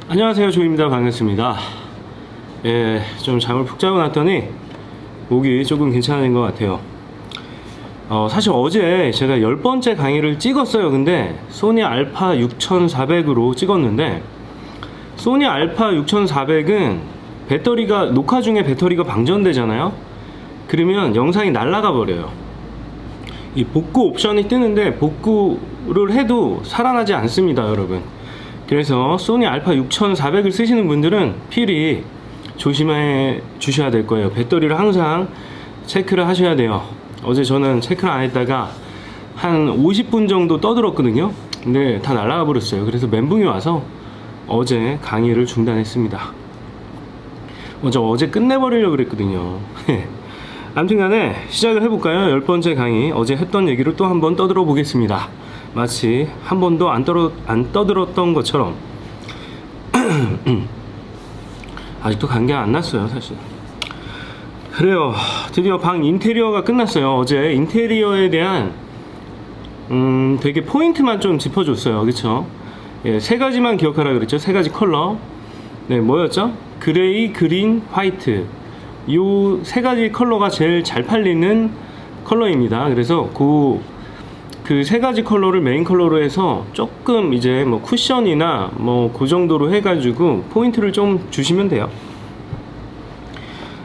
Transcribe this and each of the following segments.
안녕하세요, 조입니다. 반갑습니다. 좀 잠을 푹 자고 났더니 목이 조금 괜찮은 것 같아요. 사실 어제 제가 10번째 강의를 찍었어요. 근데 소니 알파 6400으로 찍었는데, 소니 알파 6400은 배터리가, 녹화 중에 배터리가 방전되잖아요. 그러면 영상이 날아가 버려요. 이 복구 옵션이 뜨는데 복구를 해도 살아나지 않습니다, 여러분. 그래서 소니 알파 6400을 쓰시는 분들은 필히 조심해 주셔야 될 거예요. 배터리를 항상 체크를 하셔야 돼요. 어제 저는 체크를 안 했다가 한 50분 정도 떠들었거든요. 근데 다 날아가 버렸어요. 그래서 멘붕이 와서 어제 강의를 중단했습니다. 어제 끝내버리려고 그랬거든요. 아무튼 간에 시작을 해볼까요? 10번째 강의, 어제 했던 얘기를 또 한번 떠들어 보겠습니다. 마치 한 번도 안 떠들었던 것처럼. 아직도 감기가 안 났어요, 사실. 그래요, 드디어 방 인테리어가 끝났어요. 어제 인테리어에 대한 되게 포인트만 좀 짚어줬어요. 그쵸? 세 가지만 기억하라 그랬죠. 세 가지 컬러. 네, 뭐였죠? 그레이, 그린, 화이트. 요 세 가지 컬러가 제일 잘 팔리는 컬러입니다. 그래서 그 세 가지 컬러를 메인 컬러로 해서 조금 이제 뭐 쿠션이나 뭐 그 정도로 해가지고 포인트를 좀 주시면 돼요.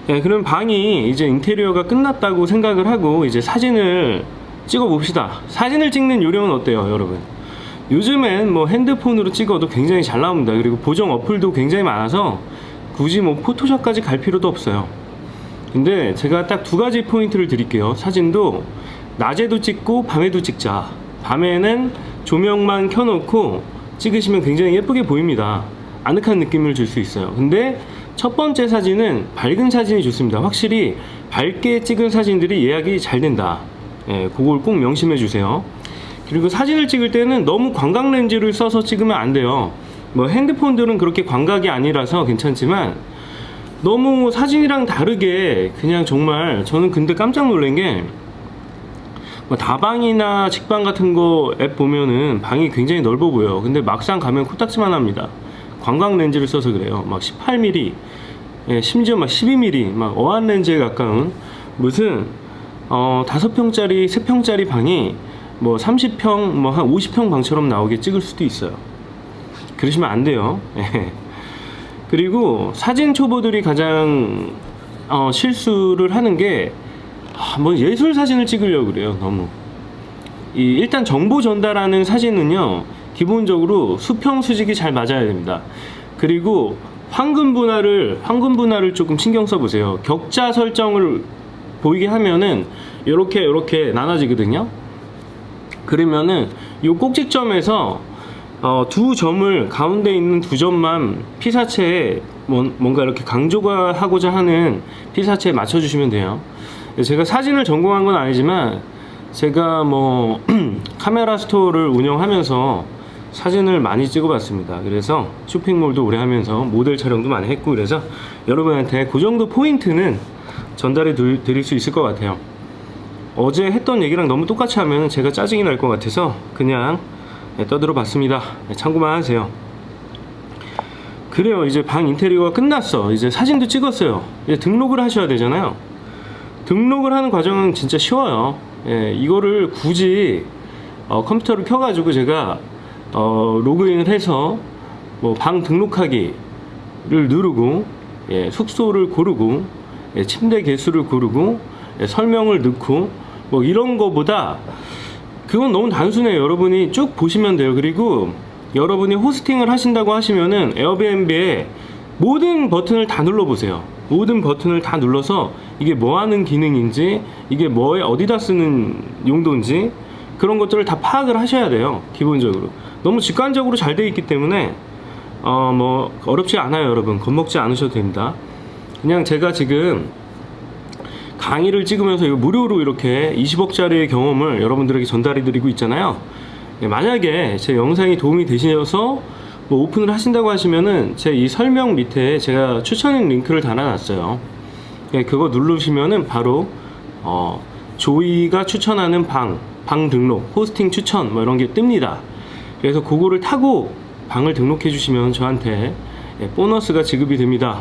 그럼 방이 이제 인테리어가 끝났다고 생각을 하고 이제 사진을 찍어 봅시다. 사진을 찍는 요령은 어때요, 여러분? 요즘엔 뭐 핸드폰으로 찍어도 굉장히 잘 나옵니다. 그리고 보정 어플도 굉장히 많아서 굳이 뭐 포토샵까지 갈 필요도 없어요. 근데 제가 딱 두 가지 포인트를 드릴게요. 사진도 낮에도 찍고 밤에도 찍자. 밤에는 조명만 켜놓고 찍으시면 굉장히 예쁘게 보입니다. 아늑한 느낌을 줄 수 있어요. 근데 첫 번째 사진은 밝은 사진이 좋습니다. 확실히 밝게 찍은 사진들이 예약이 잘 된다. 그걸 꼭 명심해 주세요. 그리고 사진을 찍을 때는 너무 광각 렌즈를 써서 찍으면 안 돼요. 뭐 핸드폰들은 그렇게 광각이 아니라서 괜찮지만, 너무 사진이랑 다르게 그냥 정말, 저는 근데 깜짝 놀란 게, 뭐 다방이나 직방 같은 거 앱 보면은 방이 굉장히 넓어 보여요. 근데 막상 가면 코딱지만 합니다. 광각 렌즈를 써서 그래요. 막 18mm, 심지어 막 12mm, 막 어안 렌즈에 가까운 무슨 5평짜리, 3평짜리 방이 뭐 30평, 뭐 한 50평 방처럼 나오게 찍을 수도 있어요. 그러시면 안 돼요. 그리고 사진 초보들이 가장 실수를 하는 게, 뭐 예술 사진을 찍으려고 그래요. 너무 일단 정보 전달하는 사진은요, 기본적으로 수평 수직이 잘 맞아야 됩니다. 그리고 황금 분할을 조금 신경 써 보세요. 격자 설정을 보이게 하면은 요렇게 나눠지거든요. 그러면은 요 꼭지점에서 두 점을, 가운데 있는 두 점만 피사체에 뭔가 이렇게 강조하고자 하는 피사체에 맞춰주시면 돼요. 제가 사진을 전공한 건 아니지만, 제가 뭐 카메라 스토어를 운영하면서 사진을 많이 찍어봤습니다. 그래서 쇼핑몰도 오래 하면서 모델 촬영도 많이 했고, 그래서 여러분한테 그 정도 포인트는 전달해 드릴 수 있을 것 같아요. 어제 했던 얘기랑 너무 똑같이 하면 제가 짜증이 날 것 같아서 그냥 떠들어 봤습니다. 참고만 하세요. 그래요, 이제 방 인테리어가 끝났어. 이제 사진도 찍었어요. 이제 등록을 하셔야 되잖아요. 등록을 하는 과정은 진짜 쉬워요. 이거를 굳이 컴퓨터를 켜가지고 제가 로그인을 해서 뭐 방 등록하기를 누르고, 숙소를 고르고, 침대 개수를 고르고, 설명을 넣고, 뭐 이런 거보다 그건 너무 단순해요. 여러분이 쭉 보시면 돼요. 그리고 여러분이 호스팅을 하신다고 하시면은 에어비앤비에 모든 버튼을 다 눌러보세요. 모든 버튼을 다 눌러서 이게 뭐 하는 기능인지, 이게 뭐에 어디다 쓰는 용도인지, 그런 것들을 다 파악을 하셔야 돼요. 기본적으로 너무 직관적으로 잘 되어 있기 때문에 뭐 어렵지 않아요. 여러분 겁먹지 않으셔도 됩니다. 그냥 제가 지금 강의를 찍으면서 이거 무료로 이렇게 20억짜리의 경험을 여러분들에게 전달해 드리고 있잖아요. 만약에 제 영상이 도움이 되셔서 뭐 오픈을 하신다고 하시면은 제 이 설명 밑에 제가 추천 링크를 달아놨어요. 그거 누르시면은 바로 조이가 추천하는 방 등록, 호스팅 추천 뭐 이런 게 뜹니다. 그래서 그거를 타고 방을 등록해 주시면 저한테 보너스가 지급이 됩니다.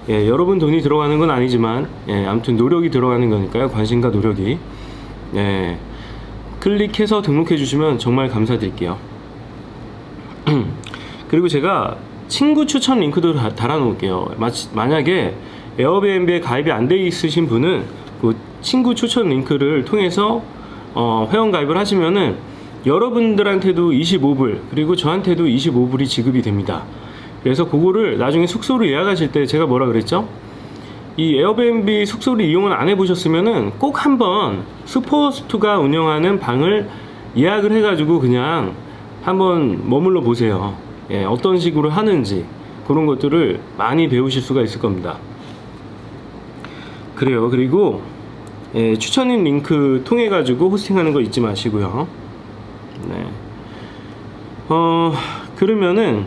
여러분 돈이 들어가는 건 아니지만 아무튼 노력이 들어가는 거니까요. 관심과 노력이. 클릭해서 등록해 주시면 정말 감사드릴게요. 그리고 제가 친구 추천 링크도 달아 놓을게요. 만약에 에어비앤비에 가입이 안 돼 있으신 분은 그 친구 추천 링크를 통해서 회원 가입을 하시면은 여러분들한테도 25불 그리고 저한테도 25불이 지급이 됩니다. 그래서 그거를 나중에 숙소를 예약하실 때 제가 뭐라 그랬죠? 이 에어비앤비 숙소를 이용을 안 해보셨으면은 꼭 한번 슈퍼스투가 운영하는 방을 예약을 해가지고 그냥 한번 머물러 보세요. 어떤 식으로 하는지 그런 것들을 많이 배우실 수가 있을 겁니다. 그래요. 그리고 추천인 링크 통해 가지고 호스팅하는 거 잊지 마시고요. 그러면은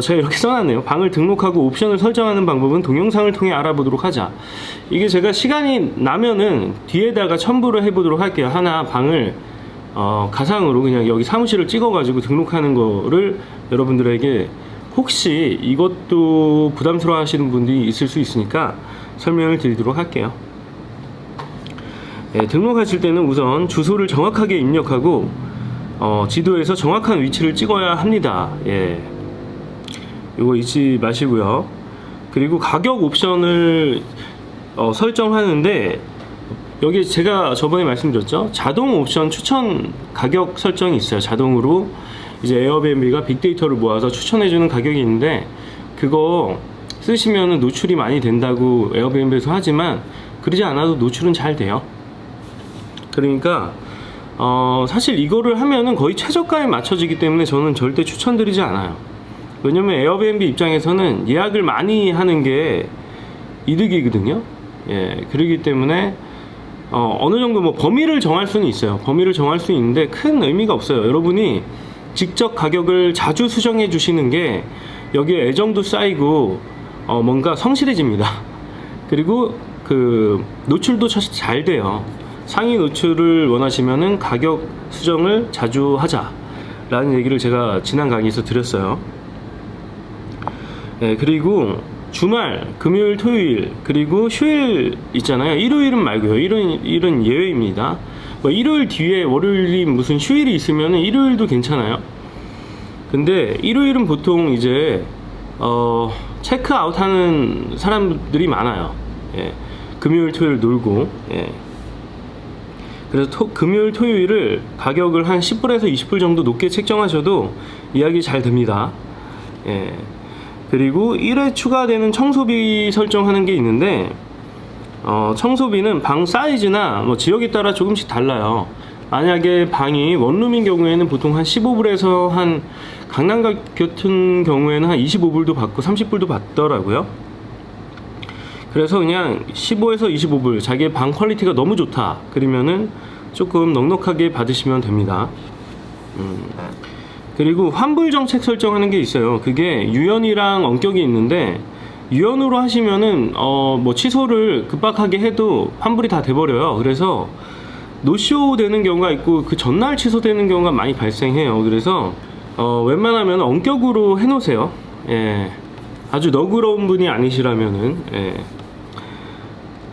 제가 이렇게 써놨네요. 방을 등록하고 옵션을 설정하는 방법은 동영상을 통해 알아보도록 하자. 이게 제가 시간이 나면은 뒤에다가 첨부를 해보도록 할게요. 하나 방을 가상으로 그냥 여기 사무실을 찍어가지고 등록하는 거를 여러분들에게 혹시 이것도 부담스러워 하시는 분들이 있을 수 있으니까 설명을 드리도록 할게요. 등록하실 때는 우선 주소를 정확하게 입력하고 지도에서 정확한 위치를 찍어야 합니다. 이거 잊지 마시고요. 그리고 가격 옵션을 설정하는데 여기 제가 저번에 말씀드렸죠. 자동 옵션 추천 가격 설정이 있어요. 자동으로 이제 에어비앤비가 빅데이터를 모아서 추천해주는 가격이 있는데 그거 쓰시면 노출이 많이 된다고 에어비앤비에서 하지만 그러지 않아도 노출은 잘 돼요. 그러니까 사실 이거를 하면은 거의 최저가에 맞춰지기 때문에 저는 절대 추천드리지 않아요. 왜냐면 에어비앤비 입장에서는 예약을 많이 하는 게 이득이거든요. 그러기 때문에 어느 정도 뭐 범위를 정할 수는 있어요. 범위를 정할 수 있는데 큰 의미가 없어요. 여러분이 직접 가격을 자주 수정해 주시는 게 여기에 애정도 쌓이고 뭔가 성실해집니다. 그리고 그 노출도 잘 돼요. 상위 노출을 원하시면은 가격 수정을 자주 하자 라는 얘기를 제가 지난 강의에서 드렸어요. 그리고 주말, 금요일, 토요일, 그리고 휴일 있잖아요. 일요일은 말고요. 일요일은 예외입니다. 뭐 일요일 뒤에 월요일이 무슨 휴일이 있으면 일요일도 괜찮아요. 근데 일요일은 보통 이제 체크아웃 하는 사람들이 많아요. 금요일, 토요일 놀고. 그래서 금요일, 토요일을 가격을 한 10불에서 20불 정도 높게 책정하셔도 예약이 잘 됩니다. 그리고 1회 추가되는 청소비 설정하는 게 있는데 청소비는 방 사이즈나 뭐 지역에 따라 조금씩 달라요. 만약에 방이 원룸인 경우에는 보통 한 15불에서 한 강남 같은 경우에는 한 25불도 받고 30불도 받더라고요. 그래서 그냥 15에서 25불 자기의 방 퀄리티가 너무 좋다 그러면은 조금 넉넉하게 받으시면 됩니다. 그리고 환불 정책 설정하는 게 있어요. 그게 유연이랑 원격이 있는데 유연으로 하시면은 뭐 취소를 급박하게 해도 환불이 다 돼버려요. 그래서 노쇼 되는 경우가 있고 그 전날 취소되는 경우가 많이 발생해요. 그래서 웬만하면 원격으로 해놓으세요. 아주 너그러운 분이 아니시라면은.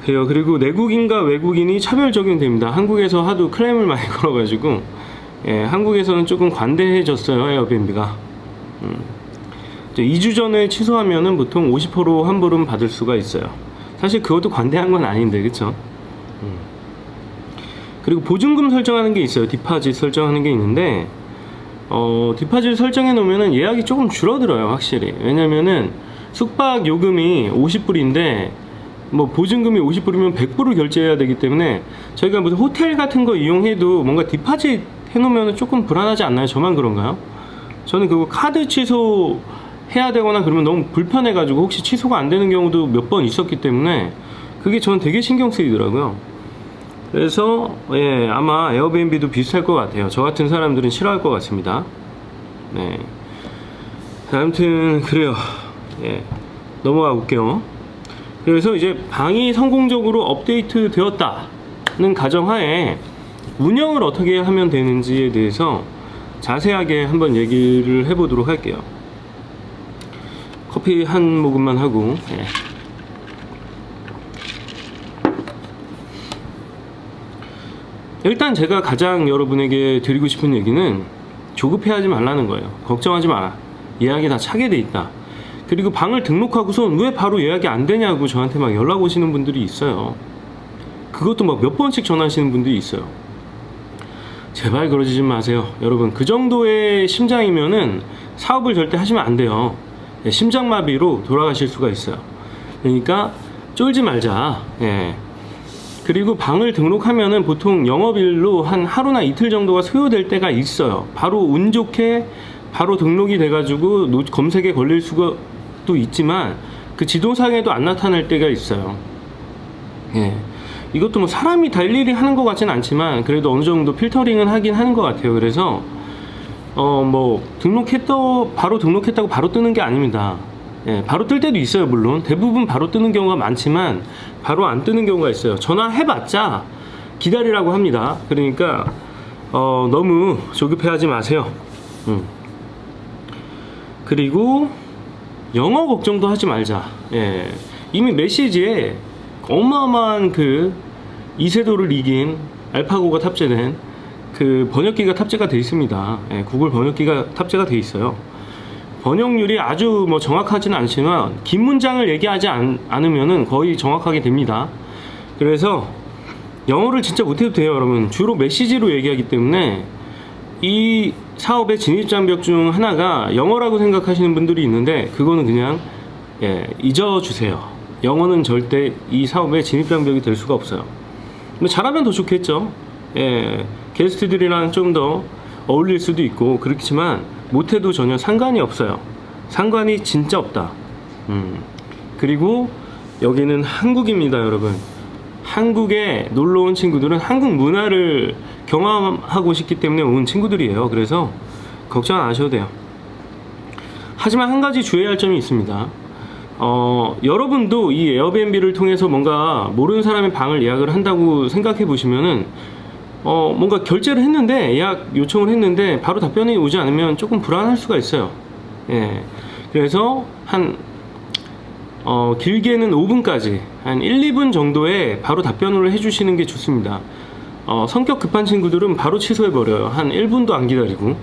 그래요. 그리고 내국인과 외국인이 차별 적용됩니다. 한국에서 하도 클레임을 많이 걸어가지고 한국에서는 조금 관대해졌어요. 에어비앤비가 2주 전에 취소하면은 보통 50% 환불은 받을 수가 있어요. 사실 그것도 관대한 건 아닌데 그쵸? 그리고 보증금 설정하는 게 있어요. 디파짓 설정하는 게 있는데 디파짓 설정해 놓으면은 예약이 조금 줄어들어요. 확실히. 왜냐면은 숙박 요금이 50불인데 뭐 보증금이 50불이면 100불을 결제해야 되기 때문에 저희가 무슨 호텔 같은 거 이용해도 뭔가 디파짓 해놓으면 조금 불안하지 않나요? 저만 그런가요? 저는 그거 카드 취소 해야 되거나 그러면 너무 불편해가지고 혹시 취소가 안 되는 경우도 몇 번 있었기 때문에 그게 저는 되게 신경 쓰이더라고요. 그래서 아마 에어비앤비도 비슷할 것 같아요. 저 같은 사람들은 싫어할 것 같습니다. 아무튼 그래요. 넘어가 볼게요. 그래서 이제 방이 성공적으로 업데이트 되었다는 가정하에 운영을 어떻게 하면 되는지에 대해서 자세하게 한번 얘기를 해보도록 할게요. 커피 한 모금만 하고. 예. 일단 제가 가장 여러분에게 드리고 싶은 얘기는 조급해하지 말라는 거예요. 걱정하지 마라. 예약이 다 차게 돼 있다. 그리고 방을 등록하고선 왜 바로 예약이 안 되냐고 저한테 막 연락 오시는 분들이 있어요. 그것도 막 몇 번씩 전화하시는 분들이 있어요. 제발 그러지 좀 마세요. 여러분, 그 정도의 심장이면은 사업을 절대 하시면 안 돼요. 심장마비로 돌아가실 수가 있어요. 그러니까 쫄지 말자. 예. 그리고 방을 등록하면은 보통 영업일로 한 하루나 이틀 정도가 소요될 때가 있어요. 바로 운 좋게 바로 등록이 돼가지고 검색에 걸릴 수가 또 있지만 그 지도상에도 안 나타날 때가 있어요. 예. 이것도 뭐 사람이 다 일일이 하는 것 같지는 않지만 그래도 어느 정도 필터링은 하긴 하는 것 같아요. 그래서 뭐 바로 등록했다고 바로 뜨는 게 아닙니다. 예, 바로 뜰 때도 있어요. 물론 대부분 바로 뜨는 경우가 많지만 바로 안 뜨는 경우가 있어요. 전화해봤자 기다리라고 합니다. 그러니까 너무 조급해하지 마세요. 그리고 영어 걱정도 하지 말자. 예, 이미 메시지에 어마어마한 그 이세돌을 이긴 알파고가 탑재된 그 번역기가 탑재가 되어 있습니다. 예, 구글 번역기가 탑재가 되어 있어요. 번역률이 아주 뭐 정확하지는 않지만 긴 문장을 얘기하지 않으면은 거의 정확하게 됩니다. 그래서 영어를 진짜 못해도 돼요, 여러분. 주로 메시지로 얘기하기 때문에 이 사업의 진입장벽 중 하나가 영어라고 생각하시는 분들이 있는데 그거는 그냥 잊어주세요. 영어는 절대 이 사업의 진입장벽이 될 수가 없어요. 뭐 잘하면 더 좋겠죠. 게스트들이랑 좀 더 어울릴 수도 있고 그렇지만 못해도 전혀 상관이 없어요. 상관이 진짜 없다. 그리고 여기는 한국입니다, 여러분. 한국에 놀러 온 친구들은 한국 문화를 경험하고 싶기 때문에 온 친구들이에요. 그래서 걱정 안 하셔도 돼요. 하지만 한 가지 주의해야 할 점이 있습니다. 여러분도 이 에어비앤비를 통해서 뭔가 모르는 사람의 방을 예약을 한다고 생각해 보시면은 뭔가 결제를 했는데 예약 요청을 했는데 바로 답변이 오지 않으면 조금 불안할 수가 있어요. 예. 그래서 길게는 5분까지 한 1, 2분 정도에 바로 답변을 해주시는 게 좋습니다. 성격 급한 친구들은 바로 취소해버려요. 한 1분도 안 기다리고.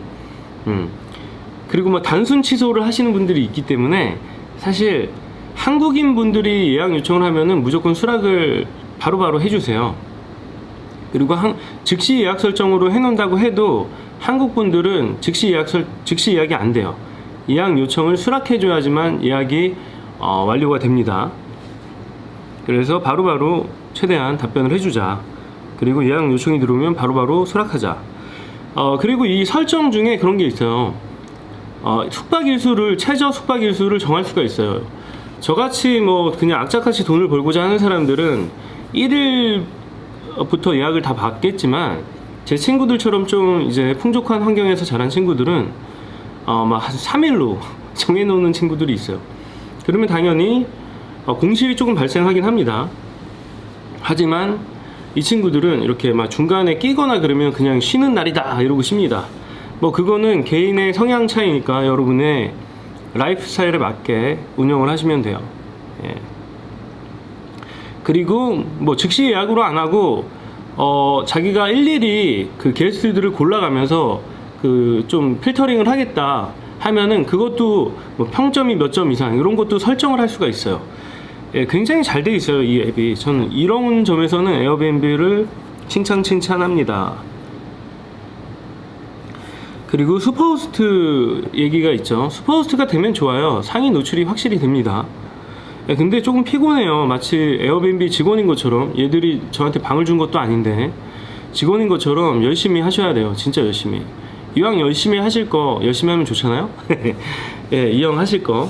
그리고 뭐 단순 취소를 하시는 분들이 있기 때문에 사실 한국인 분들이 예약 요청을 하면은 무조건 수락을 바로바로 해주세요. 그리고 즉시 예약 설정으로 해놓는다고 해도 한국 분들은 즉시 예약이 안 돼요. 예약 요청을 수락해줘야지만 예약이 완료가 됩니다. 그래서 바로바로 최대한 답변을 해주자. 그리고 예약 요청이 들어오면 바로바로 수락하자. 그리고 이 설정 중에 그런 게 있어요. 최저 숙박 일수를 정할 수가 있어요. 저같이 뭐 그냥 악착같이 돈을 벌고자 하는 사람들은 1일부터 예약을 다 받겠지만 제 친구들처럼 좀 이제 풍족한 환경에서 자란 친구들은 막 한 3일로 정해놓는 친구들이 있어요. 그러면 당연히 공실이 조금 발생하긴 합니다. 하지만 이 친구들은 이렇게 막 중간에 끼거나 그러면 그냥 쉬는 날이다 이러고 쉽니다. 뭐 그거는 개인의 성향 차이니까 여러분의 라이프 스타일에 맞게 운영을 하시면 돼요. 예. 그리고 뭐 즉시 예약으로 안 하고 자기가 일일이 그 게스트들을 골라가면서 그 좀 필터링을 하겠다 하면은 그것도 뭐 평점이 몇 점 이상 이런 것도 설정을 할 수가 있어요. 예, 굉장히 잘 돼 있어요, 이 앱이. 저는 이런 점에서는 에어비앤비를 칭찬합니다. 그리고 슈퍼호스트 얘기가 있죠. 슈퍼호스트가 되면 좋아요. 상위 노출이 확실히 됩니다. 예, 근데 조금 피곤해요. 마치 에어비앤비 직원인 것처럼. 얘들이 저한테 방을 준 것도 아닌데 직원인 것처럼 열심히 하셔야 돼요. 진짜 열심히. 이왕 열심히 하실 거 열심히 하면 좋잖아요. 예, 이왕 하실 거.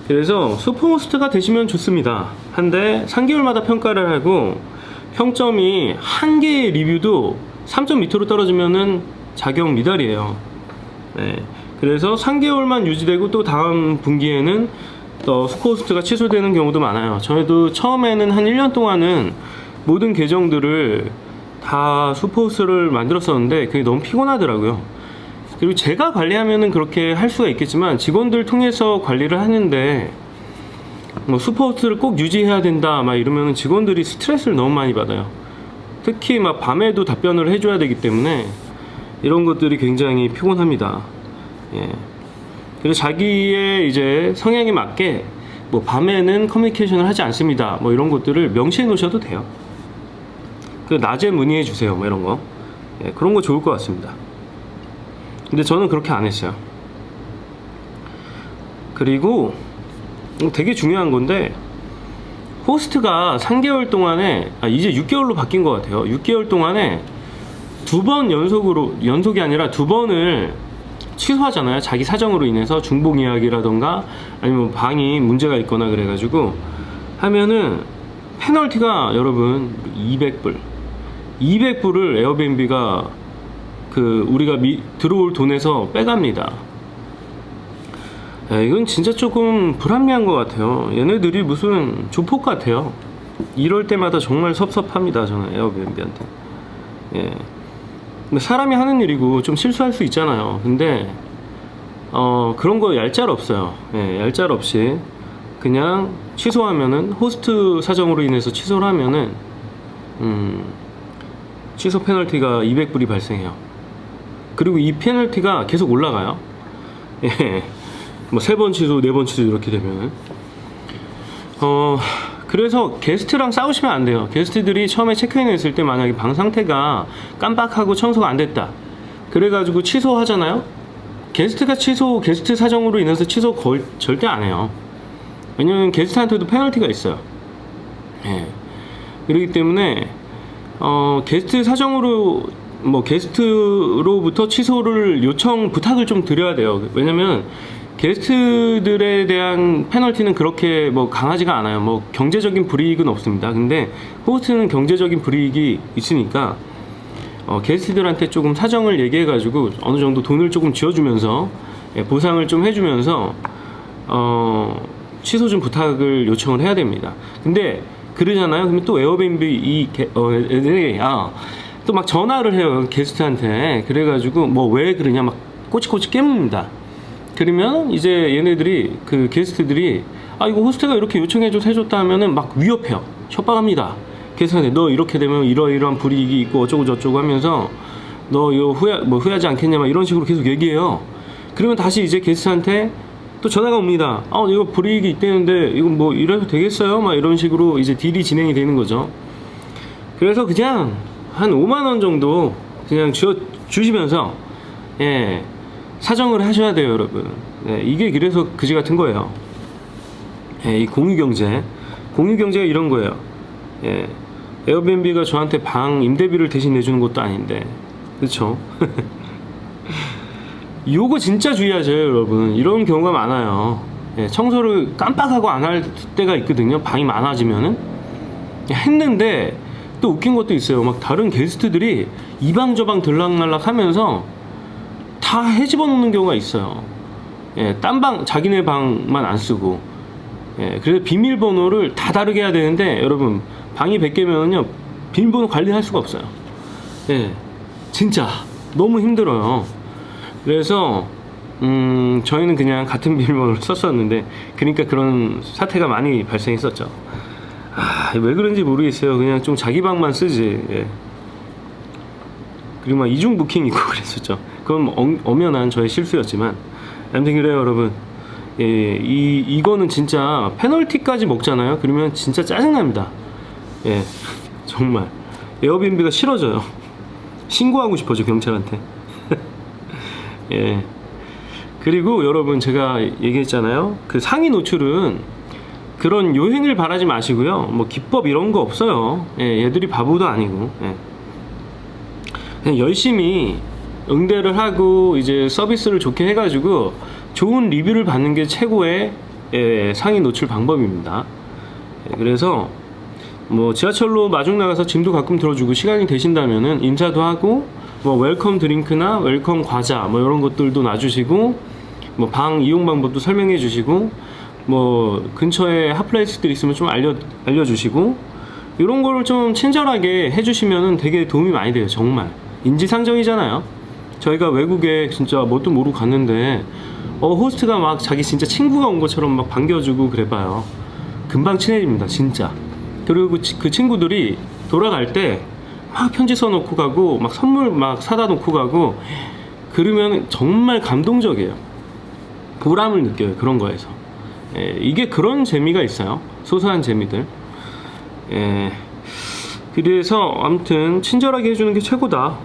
그래서 슈퍼호스트가 되시면 좋습니다. 한데 3개월마다 평가를 하고 평점이 한 개의 리뷰도 3점 밑으로 떨어지면은 자격 미달이에요. 네. 그래서 3개월만 유지되고 또 다음 분기에는 또 슈퍼호스트가 취소되는 경우도 많아요. 저희도 처음에는 한 1년 동안은 모든 계정들을 다 슈퍼호스트를 만들었었는데 그게 너무 피곤하더라고요. 그리고 제가 관리하면은 그렇게 할 수가 있겠지만 직원들 통해서 관리를 하는데 뭐 슈퍼호스트를 꼭 유지해야 된다 막 이러면은 직원들이 스트레스를 너무 많이 받아요. 특히 막 밤에도 답변을 해줘야 되기 때문에 이런 것들이 굉장히 피곤합니다. 예. 그래서 자기의 이제 성향에 맞게 뭐 밤에는 커뮤니케이션을 하지 않습니다. 뭐 이런 것들을 명시해 놓으셔도 돼요. 그 낮에 문의해 주세요. 뭐 이런 거. 예, 그런 거 좋을 것 같습니다. 근데 저는 그렇게 안 했어요. 그리고 되게 중요한 건데 호스트가 3개월 동안에 이제 6개월로 바뀐 것 같아요. 6개월 동안에 2번 연속이 아니라 2번을 취소하잖아요. 자기 사정으로 인해서 중복 예약이라던가 아니면 방이 문제가 있거나 그래가지고 하면은 페널티가 여러분 200불을 에어비앤비가 그 우리가 들어올 돈에서 빼갑니다. 이건 진짜 조금 불합리한 것 같아요. 얘네들이 무슨 조폭 같아요. 이럴 때마다 정말 섭섭합니다. 저는 에어비앤비한테. 예. 근데 사람이 하는 일이고 좀 실수할 수 있잖아요. 근데 그런 거 얄짤 없어요. 예, 얄짤 없이 그냥 취소하면은 호스트 사정으로 인해서 취소를 하면은 취소 페널티가 200불이 발생해요. 그리고 이 페널티가 계속 올라가요. 예. 뭐 3번 취소, 4번 취소 이렇게 되면은 그래서 게스트랑 싸우시면 안 돼요. 게스트들이 처음에 체크인 했을 때 만약에 방 상태가 깜빡하고 청소가 안 됐다 그래가지고 취소하잖아요. 게스트 사정으로 인해서 취소 절대 안 해요. 왜냐면 게스트한테도 페널티가 있어요. 예. 그렇기 때문에 게스트 사정으로 뭐 게스트로부터 취소를 부탁을 좀 드려야 돼요. 왜냐면 게스트들에 대한 페널티는 그렇게 뭐 강하지가 않아요. 뭐 경제적인 불이익은 없습니다. 근데 호스트는 경제적인 불이익이 있으니까 게스트들한테 조금 사정을 얘기해가지고 어느 정도 돈을 조금 쥐어주면서 보상을 좀 해주면서 취소 좀 부탁을 요청을 해야 됩니다. 근데 그러잖아요. 그러면 또 에어비앤비 또 막 전화를 해요. 게스트한테. 그래가지고 뭐 왜 그러냐 막 꼬치꼬치 깨뭅니다. 그러면 이제 얘네들이 그 게스트들이 이거 호스트가 이렇게 요청해줘서 해줬다 하면은 막 위협해요. 협박합니다. 게스트한테 너 이렇게 되면 이러이러한 불이익이 있고 어쩌고 저쩌고 하면서 너 이거 후회하지 않겠냐 막 이런 식으로 계속 얘기해요. 그러면 다시 이제 게스트한테 또 전화가 옵니다. 이거 불이익이 있다는데 이거 뭐 이래도 되겠어요? 막 이런 식으로 이제 딜이 진행이 되는 거죠. 그래서 그냥 한 5만 원 정도 그냥 주시면서 예. 사정을 하셔야 돼요, 여러분. 네, 이게 그래서 그지 같은 거예요. 예, 이 공유경제가 이런 거예요. 예, 에어비앤비가 저한테 방 임대비를 대신 내주는 것도 아닌데, 그렇죠? 요거 진짜 주의하세요, 여러분. 이런 경우가 많아요. 예, 청소를 깜빡하고 안 할 때가 있거든요. 방이 많아지면은 했는데 또 웃긴 것도 있어요. 막 다른 게스트들이 이 방 저 방 들락날락 하면서 다 헤집어 놓는 경우가 있어요. 예, 딴 방, 자기네 방만 안 쓰고. 예, 그래서 비밀번호를 다 다르게 해야 되는데, 여러분, 방이 100개면요, 비밀번호 관리할 수가 없어요. 예, 진짜, 너무 힘들어요. 그래서, 저희는 그냥 같은 비밀번호를 썼었는데, 그러니까 그런 사태가 많이 발생했었죠. 왜 그런지 모르겠어요. 그냥 좀 자기 방만 쓰지. 예. 그리고 막 이중 부킹 있고 그랬었죠. 그건 엄연한 저의 실수였지만 아무튼 그래요, 여러분. 예, 이거는 진짜 페널티까지 먹잖아요. 그러면 진짜 짜증납니다. 예, 정말 에어비앤비가 싫어져요. 신고하고 싶어져, 경찰한테. 예. 그리고 여러분, 제가 얘기했잖아요. 그 상위 노출은 그런 요행을 바라지 마시고요. 뭐 기법 이런 거 없어요. 예, 얘들이 바보도 아니고. 예. 그냥 열심히 응대를 하고 이제 서비스를 좋게 해가지고 좋은 리뷰를 받는 게 최고의 상위 노출 방법입니다. 그래서 뭐 지하철로 마중 나가서 짐도 가끔 들어주고 시간이 되신다면은 인사도 하고 뭐 웰컴 드링크나 웰컴 과자 뭐 이런 것들도 놔주시고 뭐 방 이용 방법도 설명해 주시고 뭐 근처에 핫플레이스들 있으면 좀 알려주시고 이런 거를 좀 친절하게 해주시면은 되게 도움이 많이 돼요. 정말 인지상정이잖아요. 저희가 외국에 진짜 뭣도 모르고 갔는데 호스트가 막 자기 진짜 친구가 온 것처럼 막 반겨주고 그래봐요. 금방 친해집니다 진짜. 그리고 그 친구들이 돌아갈 때 막 편지 써놓고 가고 막 선물 막 사다 놓고 가고 그러면 정말 감동적이에요. 보람을 느껴요 그런 거에서. 이게 그런 재미가 있어요. 소소한 재미들. 그래서 아무튼 친절하게 해주는 게 최고다.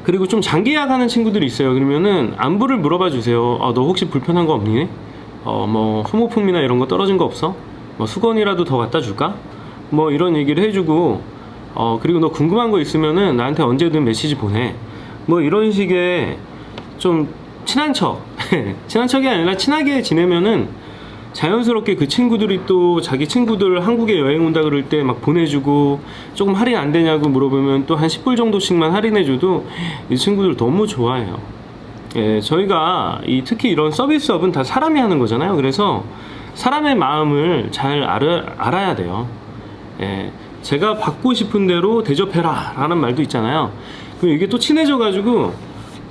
그리고 좀 장기 예약하는 친구들이 있어요. 그러면은 안부를 물어봐 주세요. 너 혹시 불편한 거 없니? 뭐 소모품이나 이런 거 떨어진 거 없어? 뭐 수건이라도 더 갖다 줄까? 뭐 이런 얘기를 해주고 그리고 너 궁금한 거 있으면은 나한테 언제든 메시지 보내. 뭐 이런 식의 좀 친한 척 친한 척이 아니라 친하게 지내면은 자연스럽게 그 친구들이 또 자기 친구들 한국에 여행 온다 그럴 때 막 보내주고 조금 할인 안 되냐고 물어보면 또 한 10불 정도씩만 할인해줘도 이 친구들 너무 좋아해요. 저희가 특히 이런 서비스업은 다 사람이 하는 거잖아요. 그래서 사람의 마음을 잘 알아야 돼요. 제가 받고 싶은 대로 대접해라 라는 말도 있잖아요. 그럼 이게 또 친해져 가지고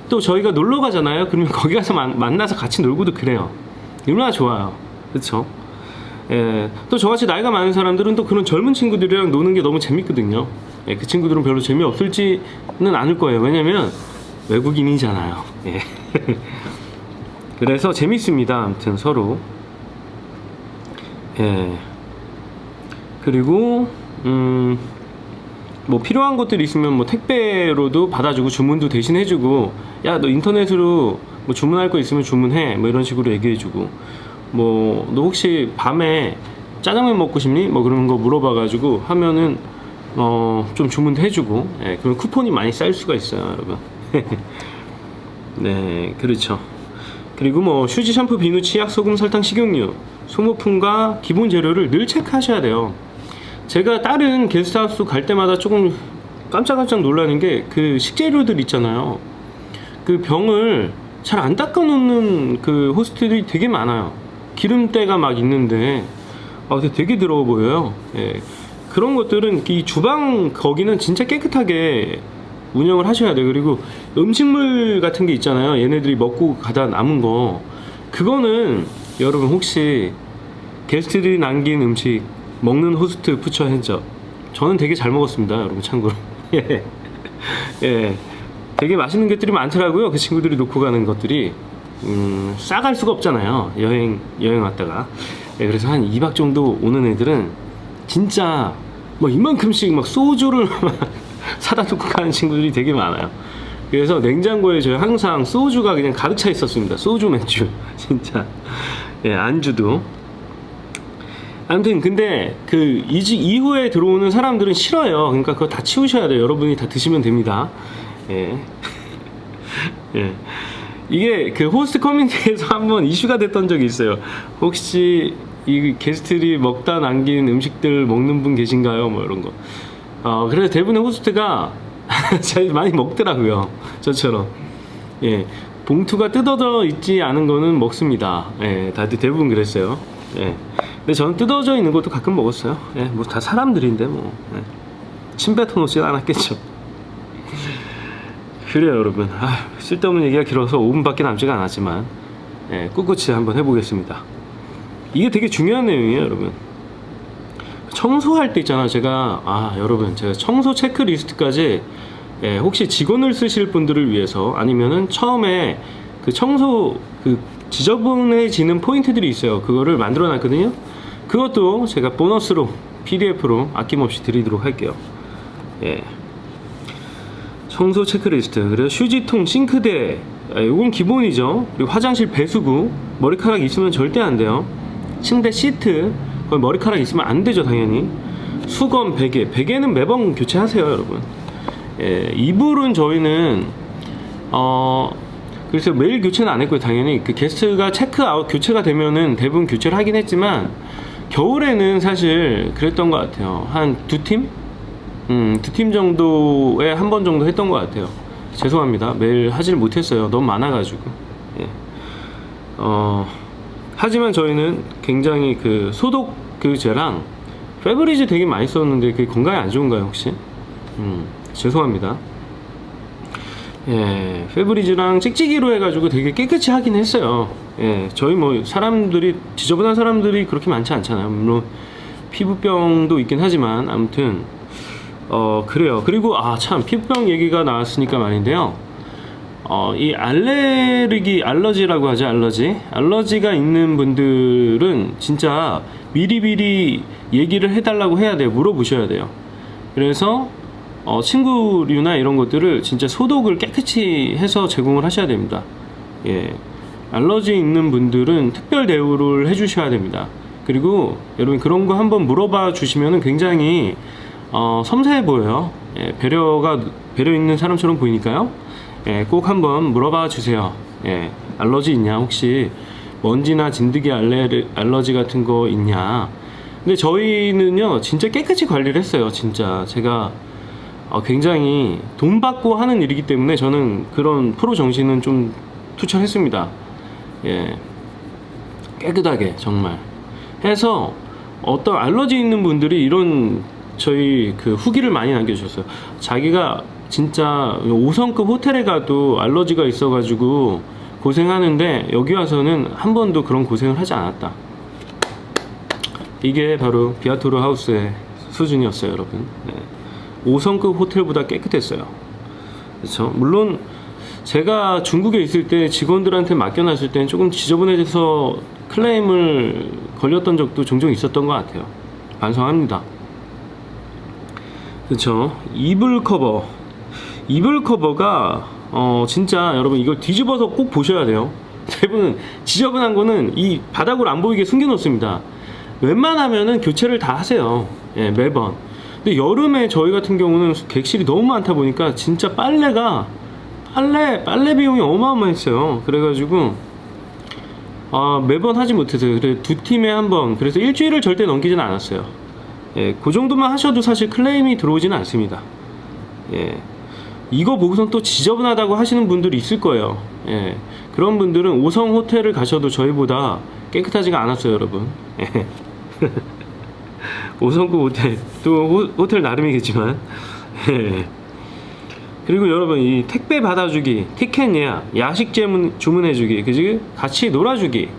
또 저희가 놀러 가잖아요. 그러면 거기 가서 만나서 같이 놀고도 그래요. 얼마나 좋아요. 그쵸? 또 저같이 나이가 많은 사람들은 또 그런 젊은 친구들이랑 노는 게 너무 재밌거든요. 그 친구들은 별로 재미없을지는 않을 거예요. 왜냐면 외국인이잖아요. 그래서 재밌습니다. 아무튼 서로. 그리고 뭐 필요한 것들이 있으면 뭐 택배로도 받아주고 주문도 대신 해주고, 야 너 인터넷으로 뭐 주문할 거 있으면 주문해 뭐 이런 식으로 얘기해주고, 뭐 너 혹시 밤에 짜장면 먹고 싶니? 뭐 그런 거 물어봐가지고 하면은 좀 주문도 해주고, 그럼 쿠폰이 많이 쌓일 수가 있어요, 여러분. 네, 그렇죠. 그리고 뭐 휴지, 샴푸, 비누, 치약, 소금, 설탕, 식용유, 소모품과 기본 재료를 늘 체크하셔야 돼요. 제가 다른 게스트하우스 갈 때마다 조금 깜짝깜짝 놀라는 게 그 식재료들 있잖아요. 그 병을 잘 안 닦아 놓는 그 호스트들이 되게 많아요. 기름때가 막 있는데 되게 더러워 보여요. 그런 것들은 이 주방 거기는 진짜 깨끗하게 운영을 하셔야 돼요. 그리고 음식물 같은 게 있잖아요. 얘네들이 먹고 가다 남은 거, 그거는 여러분 혹시 게스트들이 남긴 음식 먹는 호스트 푸처 핸즈업. 저는 되게 잘 먹었습니다, 여러분. 참고로. 되게 맛있는 것들이 많더라고요. 그 친구들이 놓고 가는 것들이 싸갈 수가 없잖아요, 여행 왔다가. 그래서 한 2박 정도 오는 애들은 진짜 뭐 이만큼씩 막 소주를 사다 놓고 가는 친구들이 되게 많아요. 그래서 냉장고에 저희 항상 소주가 그냥 가득 차 있었습니다. 소주, 맥주. 진짜. 안주도. 아무튼 근데 그 이직 이후에 들어오는 사람들은 싫어요. 그러니까 그거 다 치우셔야 돼요. 여러분이 다 드시면 됩니다. 이게 그 호스트 커뮤니티에서 한번 이슈가 됐던 적이 있어요. 혹시 이 게스트들이 먹다 남긴 음식들 먹는 분 계신가요? 뭐 이런 거. 그래서 대부분의 호스트가 잘 많이 먹더라고요. 저처럼. 봉투가 뜯어져 있지 않은 거는 먹습니다. 다들 대부분 그랬어요. 근데 저는 뜯어져 있는 것도 가끔 먹었어요. 뭐 다 사람들인데 뭐. 침 뱉어놓지 않았겠죠. 그래요, 여러분. 쓸데없는 얘기가 길어서 5분밖에 남지가 않았지만 꿋꿋이 한번 해보겠습니다. 이게 되게 중요한 내용이에요, 여러분. 청소할 때 있잖아. 여러분, 제가 청소 체크리스트까지 혹시 직원을 쓰실 분들을 위해서, 아니면은 처음에 그 청소 그 지저분해지는 포인트들이 있어요. 그거를 만들어 놨거든요. 그것도 제가 보너스로 PDF로 아낌없이 드리도록 할게요. 청소 체크리스트. 그래서 휴지통, 싱크대, 이건 기본이죠. 그리고 화장실 배수구, 머리카락 있으면 절대 안 돼요. 침대 시트, 거기 머리카락 있으면 안 되죠, 당연히. 수건, 베개는 매번 교체하세요, 여러분. 이불은 저희는 그래서 매일 교체는 안 했고요. 당연히 그 게스트가 체크아웃 교체가 되면은 대부분 교체를 하긴 했지만, 겨울에는 사실 그랬던 것 같아요. 한 두 팀? 두 팀 정도에 한 번 정도 했던 것 같아요. 죄송합니다. 매일 하질 못했어요. 너무 많아가지고. 하지만 저희는 굉장히 그 소독 제랑 페브리즈 되게 많이 썼는데 그게 건강에 안 좋은가요, 혹시? 죄송합니다. 예, 페브리즈랑 찍찍이로 해가지고 되게 깨끗이 하긴 했어요. 예, 저희 뭐 사람들이 지저분한 사람들이 그렇게 많지 않잖아요. 물론 피부병도 있긴 하지만 아무튼 그래요. 그리고 참 피부병 얘기가 나왔으니까 말인데요. 이 알러지라고 하죠. 알러지가 있는 분들은 진짜 미리미리 얘기를 해달라고 해야 돼요. 물어보셔야 돼요. 그래서 친구류나 이런 것들을 진짜 소독을 깨끗이 해서 제공을 하셔야 됩니다. 예, 알러지 있는 분들은 특별 대우를 해주셔야 됩니다. 그리고 여러분 그런 거 한번 물어봐 주시면 굉장히 섬세해 보여요. 예, 배려 있는 사람처럼 보이니까요. 예, 꼭 한번 물어봐 주세요. 예, 알러지 있냐, 혹시 먼지나 진드기 알러지 같은 거 있냐. 근데 저희는요 진짜 깨끗이 관리를 했어요. 진짜 제가 굉장히 돈 받고 하는 일이기 때문에 저는 그런 프로 정신은 좀 투철했습니다. 예, 깨끗하게 정말 해서 어떤 알러지 있는 분들이 이런 저희 그 후기를 많이 남겨주셨어요. 자기가 진짜 5성급 호텔에 가도 알러지가 있어가지고 고생하는데 여기 와서는 한 번도 그런 고생을 하지 않았다. 이게 바로 비아토르 하우스의 수준이었어요, 여러분. 네. 5성급 호텔보다 깨끗했어요. 그렇죠? 물론 제가 중국에 있을 때 직원들한테 맡겨놨을 때는 조금 지저분해져서 클레임을 걸렸던 적도 종종 있었던 것 같아요. 반성합니다. 그렇죠? 이불 커버가 진짜 여러분 이걸 뒤집어서 꼭 보셔야 돼요. 대부분 지저분한 거는 이 바닥으로 안 보이게 숨겨놓습니다. 웬만하면은 교체를 다 하세요. 예, 매번. 근데 여름에 저희 같은 경우는 객실이 너무 많다 보니까 진짜 빨래 빨래 비용이 어마어마했어요. 그래가지고 매번 하지 못했어요. 그래 두 팀에 한 번, 그래서 일주일을 절대 넘기진 않았어요. 예, 그 정도만 하셔도 사실 클레임이 들어오지는 않습니다. 예, 이거 보고선 또 지저분하다고 하시는 분들이 있을 거예요. 예, 그런 분들은 5성 호텔을 가셔도 저희보다 깨끗하지가 않았어요, 여러분. 예. 5성급 호텔, 또 호텔 나름이겠지만. 예. 그리고 여러분 이 택배 받아주기, 티켓 예약, 야식 주문해주기, 그지? 같이 놀아주기,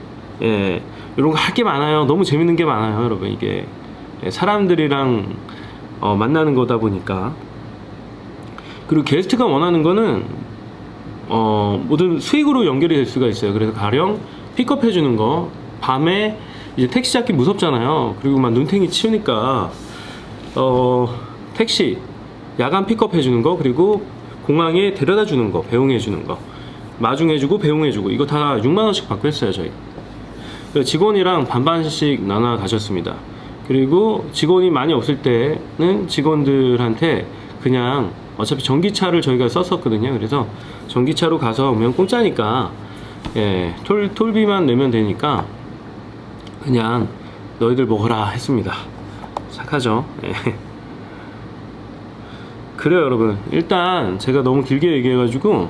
예, 이런 거 할 게 많아요. 너무 재밌는 게 많아요, 여러분. 이게 사람들이랑 만나는 거다 보니까. 그리고 게스트가 원하는 거는 모든 수익으로 연결이 될 수가 있어요. 그래서 가령 픽업 해주는 거, 밤에 이제 택시 잡기 무섭잖아요. 그리고 막 눈탱이 치우니까 택시 야간 픽업 해주는 거, 그리고 공항에 데려다 주는 거, 배웅해 주는 거, 마중해주고 배웅해주고, 이거 다 6만원씩 받고 했어요, 저희. 직원이랑 반반씩 나눠 가셨습니다. 그리고 직원이 많이 없을 때는 직원들한테 그냥 어차피 전기차를 저희가 썼었거든요. 그래서 전기차로 가서 오면 공짜니까, 예, 톨비만 내면 되니까 그냥 너희들 먹어라 했습니다. 착하죠? 예. 그래요, 여러분. 일단 제가 너무 길게 얘기해가지고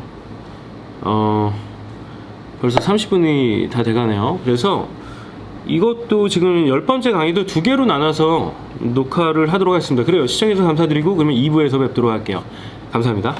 벌써 30분이 다 돼가네요. 그래서 이것도 지금 10번째 강의도 2개로 나눠서 녹화를 하도록 하겠습니다. 그래요, 시청해주셔서 감사드리고 그러면 2부에서 뵙도록 할게요. 감사합니다.